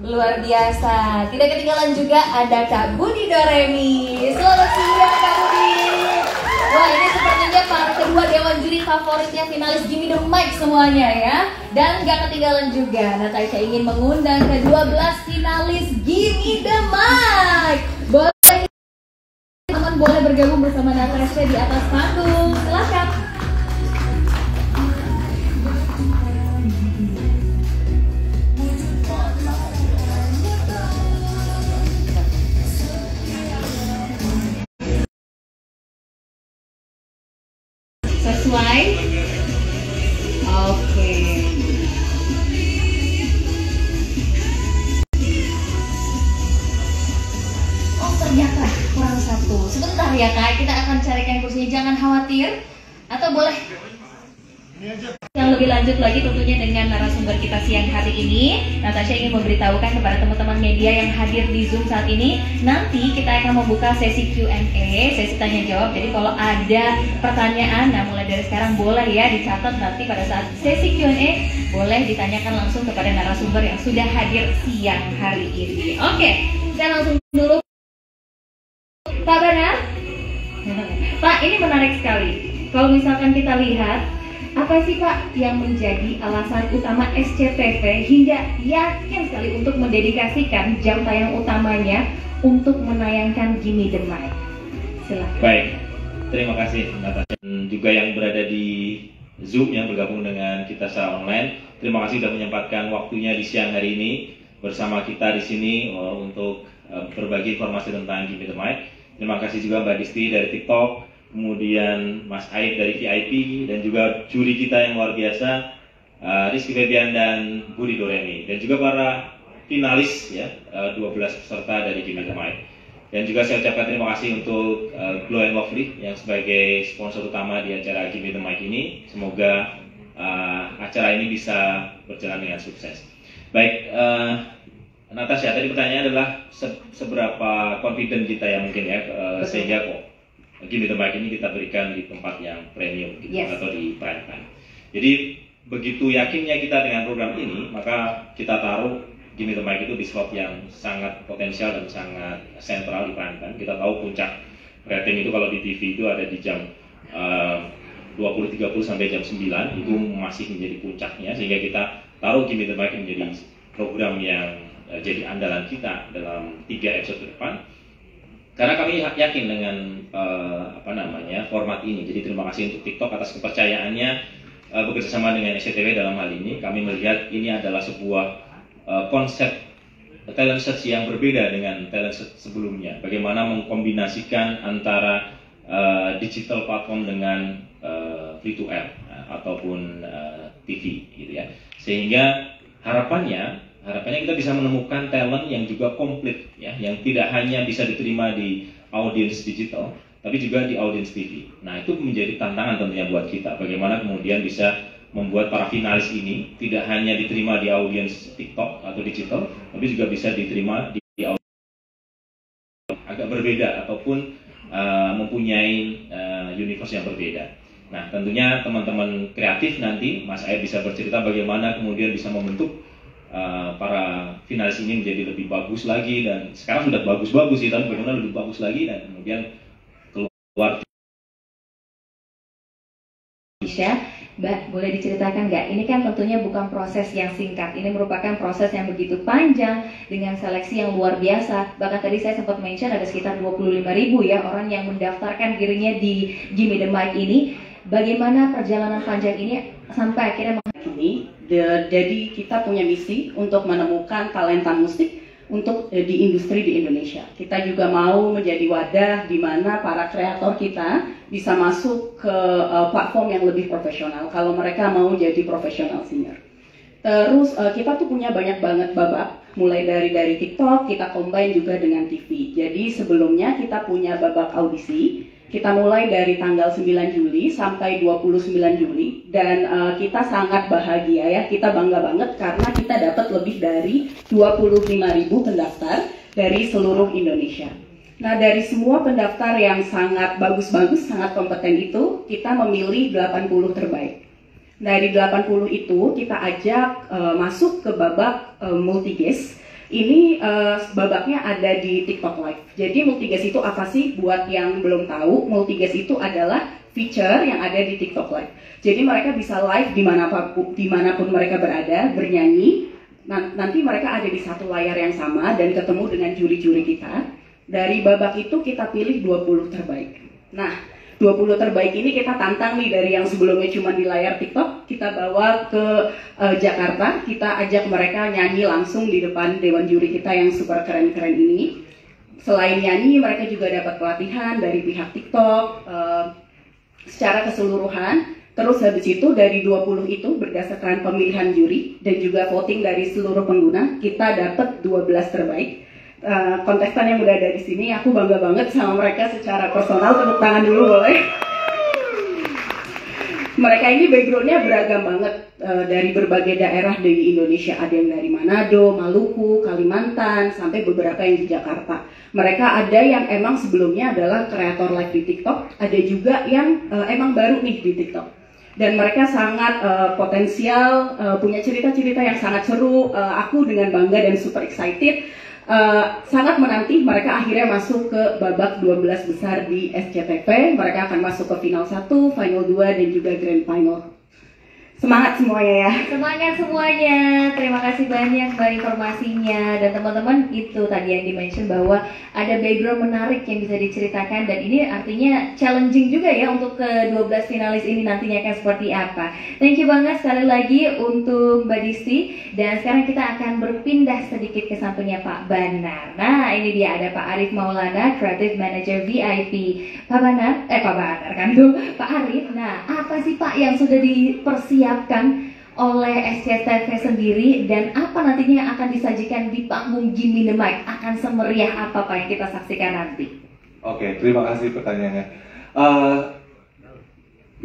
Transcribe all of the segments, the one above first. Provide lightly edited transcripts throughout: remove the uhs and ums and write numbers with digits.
Luar biasa. Tidak ketinggalan juga ada Kak Budi Doremi. Selamat siang Kak Budi. Wah, ini sepertinya para kedua dewan juri favoritnya finalis Gimme the Mic semuanya ya. Dan gak ketinggalan juga Natasha ingin mengundang ke-12 finalis Gimme the Mic. Boleh teman boleh bergabung bersama Natasha di atas panggung. Silakan. Sesuai? Oke. Oh, ternyata kurang satu. Sebentar ya Kak, kita akan carikan kursinya. Jangan khawatir. Atau boleh yang lebih lanjut lagi tentunya dengan narasumber kita siang hari ini. Natasha ingin memberitahukan kepada teman-teman media yang hadir di Zoom saat ini, nanti kita akan membuka sesi Q&A, sesi tanya jawab. Jadi kalau ada pertanyaan, nah mulai dari sekarang boleh ya dicatat, nanti pada saat sesi Q&A boleh ditanyakan langsung kepada narasumber yang sudah hadir siang hari ini. Oke, saya langsung dulu Pak Bernard. Pak, ini menarik sekali. Kalau misalkan kita lihat, apa sih Pak yang menjadi alasan utama SCTV hingga yakin sekali untuk mendedikasikan jam tayang utamanya untuk menayangkan Gimme the Mic? Silahkan. Baik, terima kasih Natasha. Juga yang berada di Zoom yang bergabung dengan kita secara online, terima kasih sudah menyempatkan waktunya di siang hari ini bersama kita di sini untuk berbagi informasi tentang Gimme the Mic. Terima kasih juga Mbak Disti dari TikTok, kemudian Mas Aib dari VIP, dan juga juri kita yang luar biasa, Rizky Febian dan Budi Doremi, dan juga para finalis ya, 12 peserta dari Gimme the Mic. Dan juga saya ucapkan terima kasih untuk Glow and Lovely yang sebagai sponsor utama di acara Gimme the Mic ini. Semoga acara ini bisa berjalan dengan sukses. Baik, Natasha, tadi pertanyaannya adalah seberapa confident kita ya mungkin ya, sehingga kok Gimme the Mic ini kita berikan di tempat yang premium gitu, yes, atau di prime time. Jadi begitu yakinnya kita dengan program ini, maka kita taruh Gimme the Mic itu di slot yang sangat potensial dan sangat sentral di prime time. Kita tahu puncak rating itu kalau di TV itu ada di jam 20.30 sampai jam 9, itu masih menjadi puncaknya, sehingga kita taruh Gimme the Mic menjadi program yang jadi andalan kita dalam 3 episode ke depan. Karena kami yakin dengan format ini. Jadi terima kasih untuk TikTok atas kepercayaannya bekerjasama dengan SCTV dalam hal ini. Kami melihat ini adalah sebuah konsep talent search yang berbeda dengan talent search sebelumnya. Bagaimana mengkombinasikan antara digital platform dengan free to air ataupun TV gitu ya. Sehingga harapannya kita bisa menemukan talent yang juga komplit ya, yang tidak hanya bisa diterima di audiens digital, tapi juga di audiens TV. Nah, itu menjadi tantangan tentunya buat kita. Bagaimana kemudian bisa membuat para finalis ini tidak hanya diterima di audiens TikTok atau digital, tapi juga bisa diterima di audiens agak berbeda ataupun mempunyai universe yang berbeda. Nah, tentunya teman-teman kreatif nanti, Mas Aib bisa bercerita bagaimana kemudian bisa membentuk para finalis ini menjadi lebih bagus lagi, dan sekarang sudah bagus-bagus sih, tapi bagaimana lebih bagus lagi dan kemudian keluar. Mbak, boleh diceritakan nggak? Ini kan tentunya bukan proses yang singkat, ini merupakan proses yang begitu panjang dengan seleksi yang luar biasa. Bahkan tadi saya sempat mention ada sekitar 25.000 ya orang yang mendaftarkan dirinya di Gimme the Mic ini. Bagaimana perjalanan panjang ini sampai akhirnya ini? Jadi kita punya misi untuk menemukan talenta musik untuk di industri di Indonesia. Kita juga mau menjadi wadah di mana para kreator kita bisa masuk ke platform yang lebih profesional kalau mereka mau jadi profesional singer. Terus kita tuh punya banyak banget babak, mulai dari TikTok, kita combine juga dengan TV. Jadi sebelumnya kita punya babak audisi. Kita mulai dari tanggal 9 Juli sampai 29 Juli, dan kita sangat bahagia ya, kita bangga banget karena kita dapat lebih dari 25.000 pendaftar dari seluruh Indonesia. Nah, dari semua pendaftar yang sangat bagus-bagus, sangat kompeten itu, kita memilih 80 terbaik. Dari 80 itu kita ajak masuk ke babak multi guest. Ini babaknya ada di TikTok Live. Jadi Multigas itu apa sih? Buat yang belum tahu, Multigas itu adalah feature yang ada di TikTok Live. Jadi mereka bisa live dimanapun mereka berada, bernyanyi. Nanti mereka ada di satu layar yang sama dan ketemu dengan juri-juri kita. Dari babak itu kita pilih 20 terbaik. Nah, 20 terbaik ini kita tantang nih, dari yang sebelumnya cuma di layar TikTok, kita bawa ke Jakarta, kita ajak mereka nyanyi langsung di depan dewan juri kita yang super keren-keren ini. Selain nyanyi, mereka juga dapat pelatihan dari pihak TikTok secara keseluruhan. Terus habis itu dari 20 itu berdasarkan pemilihan juri dan juga voting dari seluruh pengguna, kita dapat 12 terbaik. Kontestan yang udah ada di sini, aku bangga banget sama mereka secara personal. Tepuk tangan dulu boleh? Mereka ini backgroundnya beragam banget, dari berbagai daerah di Indonesia. Ada yang dari Manado, Maluku, Kalimantan, sampai beberapa yang di Jakarta. Mereka ada yang emang sebelumnya adalah kreator live di TikTok, ada juga yang emang baru nih di TikTok. Dan mereka sangat potensial, punya cerita-cerita yang sangat seru. Aku dengan bangga dan super excited sangat menanti mereka akhirnya masuk ke babak 12 besar di SCTV. Mereka akan masuk ke final 1, final 2, dan juga grand final. Semangat semuanya ya. Semangat semuanya. Terima kasih banyak Mbak informasinya. Dan teman-teman, itu tadi yang di-mention bahwa ada background menarik yang bisa diceritakan. Dan ini artinya challenging juga ya untuk ke 12 finalis ini nantinya akan seperti apa. Thank you banget sekali lagi untuk Mbak Disti. Dan sekarang kita akan berpindah sedikit ke sampingnya Pak Banar. Nah, ini dia ada Pak Arif Maulana, Creative Manager VIP. Pak Banar kan tuh, Pak Arif. Nah, apa sih Pak yang sudah dipersiapkan oleh SCTV sendiri, dan apa nantinya akan disajikan di panggung Gimme the Mic? Akan semeriah apa Pak yang kita saksikan nanti? Oke, terima kasih pertanyaannya.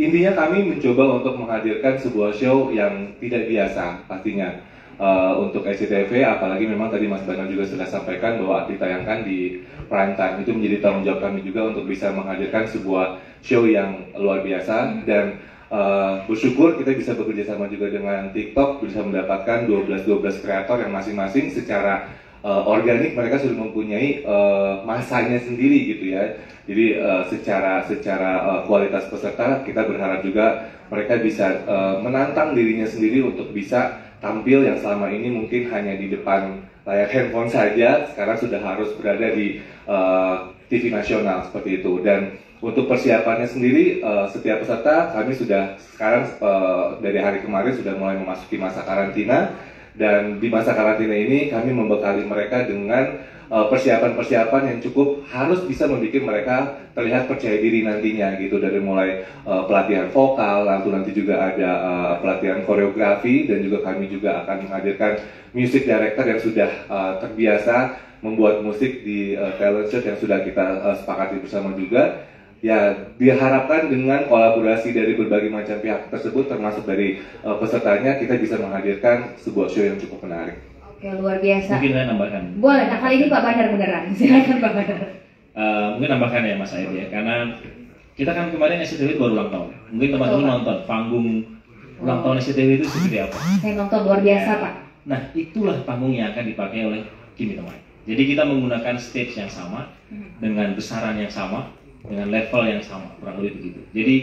Intinya kami mencoba untuk menghadirkan sebuah show yang tidak biasa pastinya untuk SCTV, apalagi memang tadi Mas Banar juga sudah sampaikan bahwa ditayangkan di prime time. Itu menjadi tanggung jawab kami juga untuk bisa menghadirkan sebuah show yang luar biasa. Dan bersyukur kita bisa bekerja sama juga dengan TikTok, bisa mendapatkan 12 kreator yang masing-masing secara organik mereka sudah mempunyai masanya sendiri gitu ya. Jadi secara kualitas peserta kita berharap juga mereka bisa menantang dirinya sendiri untuk bisa tampil yang selama ini mungkin hanya di depan layar handphone saja, sekarang sudah harus berada di TV nasional seperti itu. Dan untuk persiapannya sendiri, setiap peserta kami sudah sekarang dari hari kemarin sudah mulai memasuki masa karantina. Dan di masa karantina ini kami membekali mereka dengan persiapan-persiapan yang cukup harus bisa membuat mereka terlihat percaya diri nantinya gitu. Dari mulai pelatihan vokal, nanti juga ada pelatihan koreografi, dan juga kami juga akan menghadirkan music director yang sudah terbiasa membuat musik di talent show yang sudah kita sepakati bersama juga. Ya, diharapkan dengan kolaborasi dari berbagai macam pihak tersebut, termasuk dari pesertanya, kita bisa menghadirkan sebuah show yang cukup menarik. Oke, luar biasa. Mungkin saya nambahkan. Boleh, nah kali ini Pak Banar beneran. Silakan Pak Banar. Mungkin nambahkan ya Mas Aid ya, karena kita kan kemarin SCTV baru ulang tahun. Mungkin teman-teman nonton panggung ulang tahun SCTV itu seperti apa? Saya nonton, luar biasa Pak. Nah, itulah panggung yang akan dipakai oleh Gimme the Mic. Jadi kita menggunakan stage yang sama, dengan besaran yang sama, dengan level yang sama, kurang lebih begitu. Jadi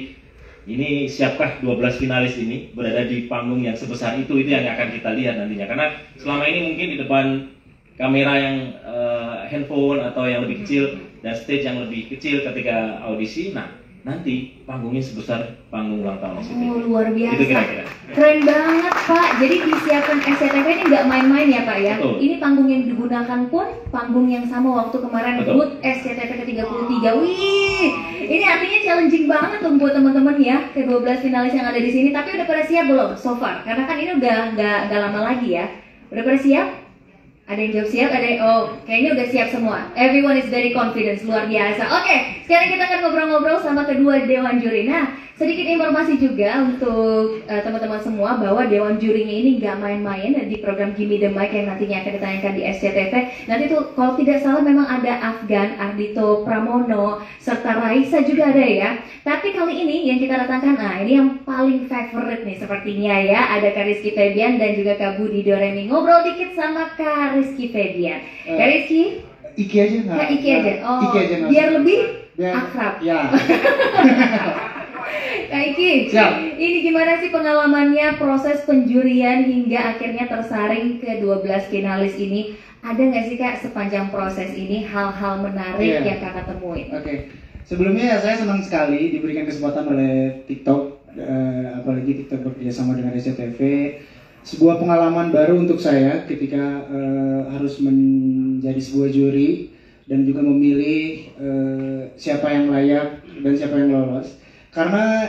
ini siapkah 12 finalis ini berada di panggung yang sebesar itu yang akan kita lihat nantinya. Karena selama ini mungkin di depan kamera yang handphone atau yang lebih kecil dan stage yang lebih kecil ketika audisi, nah nanti panggungnya sebesar panggung ulang tahun SCTV. Oh, luar biasa. Itu kira-kira. Keren banget Pak. Jadi disiapkan SCTV ini nggak main-main ya Pak ya. Betul. Ini panggung yang digunakan pun panggung yang sama waktu kemarin Betul. HUT SCTV ke-33. Wih, ini artinya challenging banget tuh buat teman-teman ya, ke-12 finalis yang ada di sini. Tapi udah pada siap belum so far? Karena kan ini udah nggak lama lagi ya. Udah pada siap? Ada yang jawab siap, ada yang, kayaknya udah siap semua. Everyone is very confident, luar biasa. Oke, sekarang kita akan ngobrol-ngobrol sama kedua dewan juri. Nah, Sedikit informasi juga untuk teman-teman semua bahwa Dewan Jurinya ini nggak main-main di program Gimme the Mic yang nantinya akan ditayangkan di SCTV. Nanti tuh kalau tidak salah memang ada Afgan, Ardhito Pramono, serta Raisa juga ada ya. Tapi kali ini yang kita datangkan, nah ini yang paling favorite nih sepertinya ya. Ada Kak Rizky Febian dan juga Kak Budi Doremi. Ngobrol dikit sama Kak Rizky Febian. Kak Rizky? Iki aja nggak? Kak Iki aja. Oh, Iki aja biar lebih biar akrab. Ya. Kak Iki, Siap. ini gimana sih pengalamannya proses penjurian hingga akhirnya tersaring ke 12 finalis ini? Ada nggak sih Kak sepanjang proses ini hal-hal menarik yang Kakak temuin? Oke. Sebelumnya saya senang sekali diberikan kesempatan oleh TikTok, apalagi TikTok bekerjasama dengan SCTV. Sebuah pengalaman baru untuk saya ketika harus menjadi sebuah juri dan juga memilih siapa yang layak dan siapa yang lolos. Karena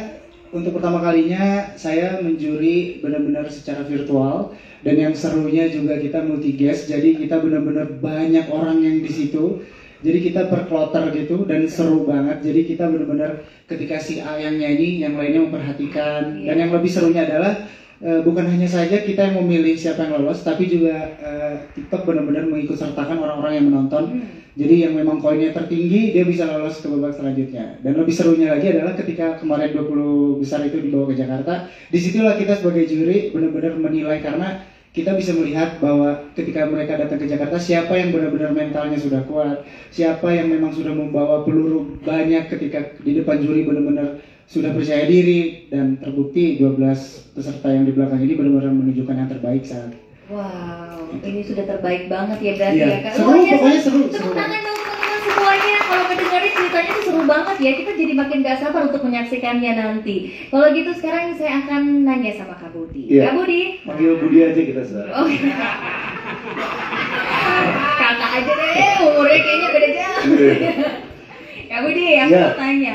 untuk pertama kalinya saya menjuri benar-benar secara virtual dan yang serunya juga kita multi guest, jadi kita benar-benar banyak orang yang di situ. Jadi kita per kloter gitu dan seru banget. Jadi kita benar-benar ketika si A yang nyanyi, yang lainnya memperhatikan. Dan yang lebih serunya adalah bukan hanya saja kita yang memilih siapa yang lolos, tapi juga TikTok benar-benar mengikut sertakan orang-orang yang menonton. Jadi yang memang koinnya tertinggi dia bisa lolos ke babak selanjutnya. Dan lebih serunya lagi adalah ketika kemarin 20 besar itu dibawa ke Jakarta, disitulah kita sebagai juri benar-benar menilai karena kita bisa melihat bahwa ketika mereka datang ke Jakarta siapa yang benar-benar mentalnya sudah kuat, siapa yang memang sudah membawa peluru banyak ketika di depan juri benar-benar sudah percaya diri, dan terbukti 12 peserta yang di belakang ini benar-benar menunjukkan yang terbaik saat. Wow, ini sudah terbaik banget ya berarti Iya. ya Kak. Seru, pokoknya seru. Tepuk tangan dong teman-teman semuanya. Kalau mendengarin ceritanya itu seru banget ya. Kita jadi makin gak sabar untuk menyaksikannya nanti. Kalau gitu sekarang saya akan nanya sama Kak Budi. Iya. Kak Budi. Panggil Budi aja kita sekarang. Oh. Kakak aja deh, umurnya kayaknya beda jauh. Kak Budi, aku Iya. mau tanya,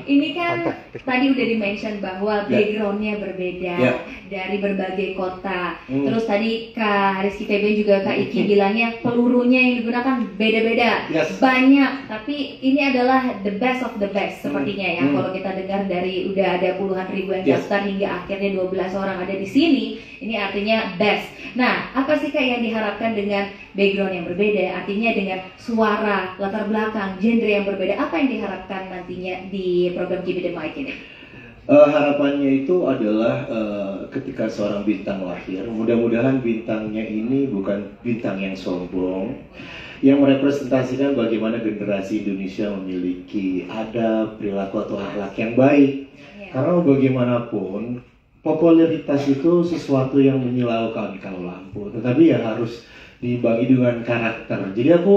ini kan tadi udah di-mention bahwa Iya. backgroundnya berbeda Iya. dari berbagai kota. Terus tadi Kak Rizky Febian juga Kak Iki bilangnya pelurunya yang digunakan beda-beda, Yes. banyak. Tapi ini adalah the best of the best sepertinya ya. Kalau kita dengar dari udah ada puluhan ribuan Yes. daftar hingga akhirnya 12 orang ada di sini, ini artinya best. Nah, apa sih Kak yang diharapkan dengan background yang berbeda? Artinya dengan suara, latar belakang, genre yang berbeda. Apa yang diharapkan nantinya di program Gimme the Mic ini? Harapannya itu adalah ketika seorang bintang lahir, mudah-mudahan bintangnya ini bukan bintang yang sombong, yang merepresentasikan bagaimana generasi Indonesia memiliki adab, perilaku atau akhlak yang baik. Karena bagaimanapun popularitas itu sesuatu yang menyilaukan kalau lampu, tetapi ya harus diimbangi dengan karakter. Jadi aku